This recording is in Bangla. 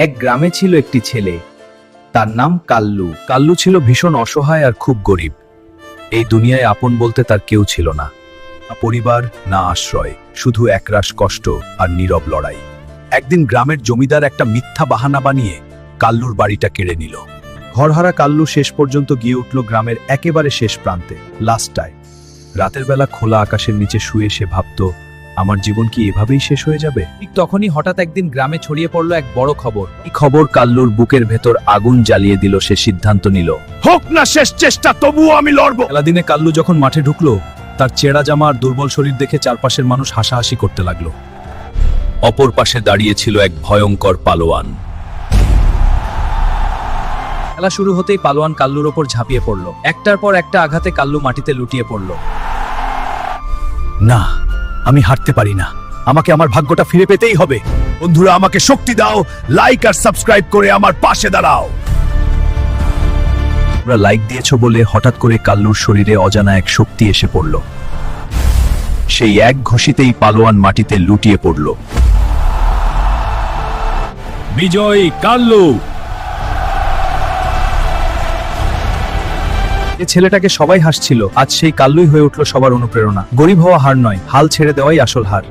এক গ্রামে ছিল একটি ছেলে, তার নাম কাল্লু। কাল্লু ছিল ভীষণ অসহায় আর খুব গরিব। এই দুনিয়ায় আপন বলতে তার কেউ ছিল না, না পরিবার, না আশ্রয়, শুধু একরাশ কষ্ট আর নীরব লড়াই। একদিন গ্রামের জমিদার একটা মিথ্যা বাহানা বানিয়ে কাল্লুর বাড়িটা কেড়ে নিল। ঘরহারা কাল্লু শেষ পর্যন্ত গিয়ে উঠল গ্রামের একেবারে শেষ প্রান্তে, লাস্টায়। রাতের বেলা খোলা আকাশের নিচে শুয়ে সে ভাবত, আমার জীবন কি এভাবেই শেষ হয়ে যাবে? ঠিক তখনই হঠাৎ একদিন গ্রামে ছড়িয়ে পড়ল এক বড় খবর। এই খবর কাল্লুর বুকের ভেতর আগুন জ্বালিয়ে দিল। সে সিদ্ধান্ত নিল, হোক না শেষ চেষ্টা, তবুও আমি লড়বো। খেলাদিনে কাল্লু যখন মাঠে ঢুকলো, তার চেরা জামা আর দুর্বল শরীর দেখে চারপাশের মানুষ হাসাহাসি করতে লাগলো। অপর পাশে দাঁড়িয়ে ছিল এক ভয়ঙ্কর পালোয়ান। খেলা শুরু হতেই পালোয়ান কাল্লুর ওপর ঝাঁপিয়ে পড়ল। একটার পর একটা আঘাতে কাল্লু মাটিতে লুটিয়ে পড়ল। না, আমি হারতে পারি না, আমাকে আমার ভাগ্যটা ফিরে পেতেই হবে। বন্ধুরা, আমাকে শক্তি দাও, লাইক আর সাবস্ক্রাইব করে আমার পাশে দাঁড়াও। তোমরা লাইক দিয়েছো বলে হঠাৎ করে কাল্লুর শরীরে অজানা এক শক্তি এসে পড়ল। সেই এক ঘষিতেই পালোয়ান মাটিতে লুটিয়ে পড়ল। বিজয়ী কাল্লু। এ ছেলেটাকে সবাই হাসছিল, আজ সেই কাল্লুই হয়ে উঠল সবার অনুপ্রেরণা। গরিব হওয়া হার নয়, হাল ছেড়ে দেওয়াই আসল হার।